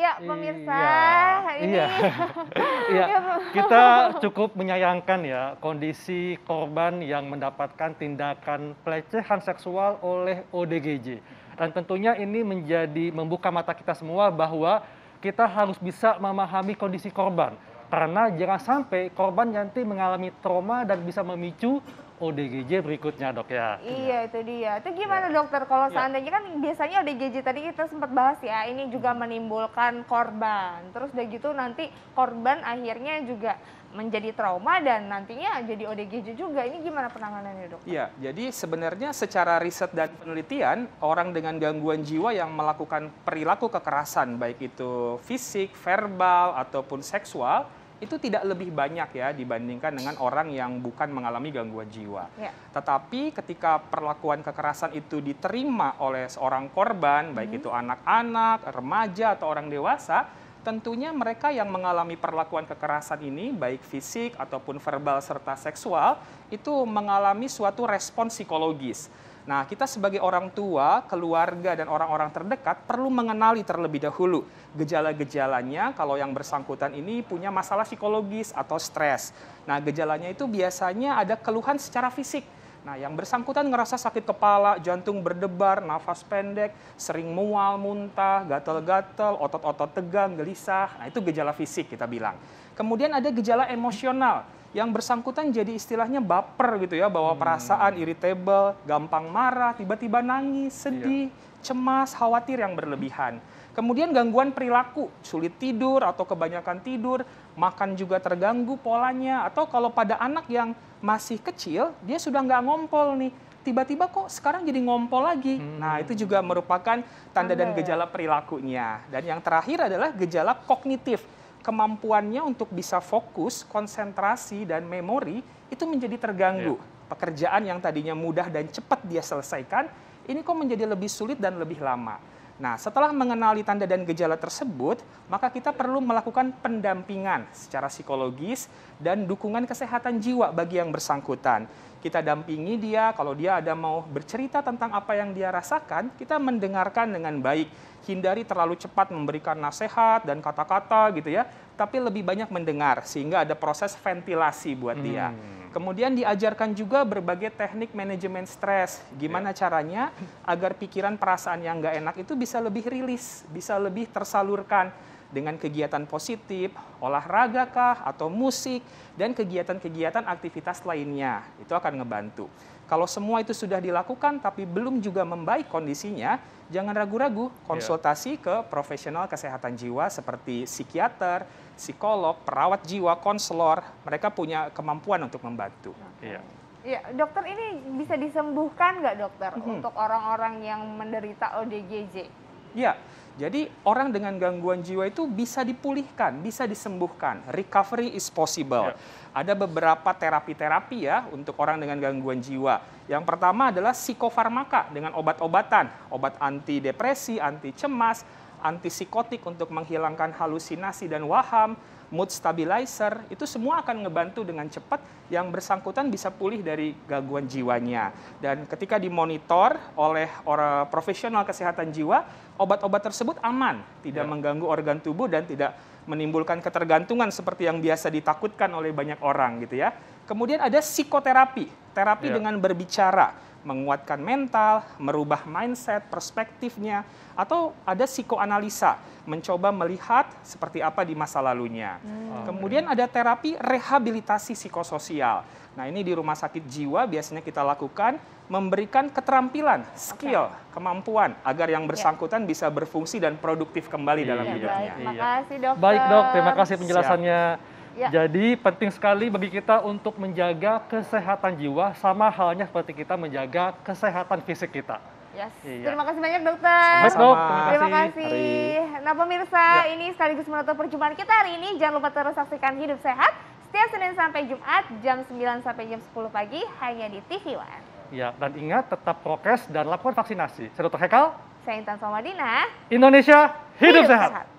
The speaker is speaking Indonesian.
Ya, pemirsa, Iya, ini iya, iya. ya, Kita cukup menyayangkan ya kondisi korban yang mendapatkan tindakan pelecehan seksual oleh ODGJ. Dan tentunya ini membuka mata kita semua bahwa kita harus bisa memahami kondisi korban. Karena jangan sampai korban nanti mengalami trauma dan bisa memicu ODGJ berikutnya, Dok ya. Iya, itu dia. Itu gimana Ya. dokter kalau Ya. seandainya kan biasanya ODGJ tadi kita sempat bahas ya, ini juga menimbulkan korban. Terus udah gitu nanti korban akhirnya juga menjadi trauma dan nantinya jadi ODGJ juga. Ini gimana penanganannya, dok? Iya, jadi sebenarnya secara riset dan penelitian, orang dengan gangguan jiwa yang melakukan perilaku kekerasan, baik itu fisik, verbal, ataupun seksual, itu tidak lebih banyak ya dibandingkan dengan orang yang bukan mengalami gangguan jiwa. Ya. Tetapi ketika perlakuan kekerasan itu diterima oleh seorang korban, baik itu anak-anak, remaja, atau orang dewasa, tentunya mereka yang mengalami perlakuan kekerasan ini, baik fisik ataupun verbal serta seksual, itu mengalami suatu respon psikologis. Nah, kita sebagai orang tua, keluarga, dan orang-orang terdekat perlu mengenali terlebih dahulu gejala-gejalanya kalau yang bersangkutan ini punya masalah psikologis atau stres. Nah, gejalanya itu biasanya ada keluhan secara fisik. Nah, yang bersangkutan ngerasa sakit kepala, jantung berdebar, nafas pendek, sering mual, muntah, gatal-gatal, otot-otot tegang, gelisah. Nah, itu gejala fisik kita bilang. Kemudian ada gejala emosional. Yang bersangkutan jadi istilahnya baper gitu ya, bawa perasaan, irritable, gampang marah, tiba-tiba nangis, sedih, cemas, khawatir yang berlebihan. Kemudian gangguan perilaku, sulit tidur atau kebanyakan tidur, makan juga terganggu polanya, atau kalau pada anak yang masih kecil, dia sudah nggak ngompol nih, tiba-tiba kok sekarang jadi ngompol lagi. Nah, itu juga merupakan tanda dan gejala perilakunya. Dan yang terakhir adalah gejala kognitif. Kemampuannya untuk bisa fokus, konsentrasi, dan memori itu menjadi terganggu. Pekerjaan yang tadinya mudah dan cepat dia selesaikan, ini kok menjadi lebih sulit dan lebih lama. Nah, setelah mengenali tanda dan gejala tersebut, maka kita perlu melakukan pendampingan secara psikologis dan dukungan kesehatan jiwa bagi yang bersangkutan. Kita dampingi dia, kalau dia ada mau bercerita tentang apa yang dia rasakan, kita mendengarkan dengan baik. Hindari terlalu cepat memberikan nasihat dan kata-kata gitu ya, tapi lebih banyak mendengar sehingga ada proses ventilasi buat dia. Kemudian diajarkan juga berbagai teknik manajemen stres. Gimana caranya agar pikiran perasaan yang nggak enak itu bisa lebih rilis, bisa lebih tersalurkan dengan kegiatan positif, olahraga kah, atau musik, dan kegiatan-kegiatan aktivitas lainnya. Itu akan ngebantu. Kalau semua itu sudah dilakukan tapi belum juga membaik kondisinya, jangan ragu-ragu konsultasi ke profesional kesehatan jiwa seperti psikiater, psikolog, perawat jiwa, konselor. Mereka punya kemampuan untuk membantu. Iya, dokter ini bisa disembuhkan nggak dokter untuk orang-orang yang menderita ODGJ? Ya, jadi orang dengan gangguan jiwa itu bisa dipulihkan, bisa disembuhkan. Recovery is possible. Ada beberapa terapi-terapi ya untuk orang dengan gangguan jiwa. Yang pertama adalah psikofarmaka dengan obat-obatan, obat antidepresi, anti cemas, antipsikotik untuk menghilangkan halusinasi dan waham, mood stabilizer, itu semua akan ngebantu dengan cepat yang bersangkutan bisa pulih dari gangguan jiwanya. Dan ketika dimonitor oleh orang profesional kesehatan jiwa, obat-obat tersebut aman, tidak mengganggu organ tubuh dan tidak menimbulkan ketergantungan seperti yang biasa ditakutkan oleh banyak orang gitu ya. Kemudian ada psikoterapi, terapi dengan berbicara, menguatkan mental, merubah mindset, perspektifnya, atau ada psikoanalisa, mencoba melihat seperti apa di masa lalunya. Kemudian ada terapi rehabilitasi psikososial. Nah, ini di rumah sakit jiwa biasanya kita lakukan, memberikan keterampilan, skill, kemampuan, agar yang bersangkutan bisa berfungsi dan produktif kembali dalam hidupnya. Terima kasih dokter. Baik dok, terima kasih penjelasannya. Ya. Jadi penting sekali bagi kita untuk menjaga kesehatan jiwa sama halnya seperti kita menjaga kesehatan fisik kita. Yes. Iya. Terima kasih banyak dokter. Baik dok, Terima terima kasih. Nah pemirsa, ini sekaligus menutup perjumpaan kita hari ini. Jangan lupa terus saksikan Hidup Sehat setiap Senin sampai Jumat jam 9 sampai jam 10 pagi hanya di TV One. Ya, dan ingat tetap prokes dan lakukan vaksinasi. Saya Dr. Hekal. Saya Intan Somadina. Indonesia hidup sehat.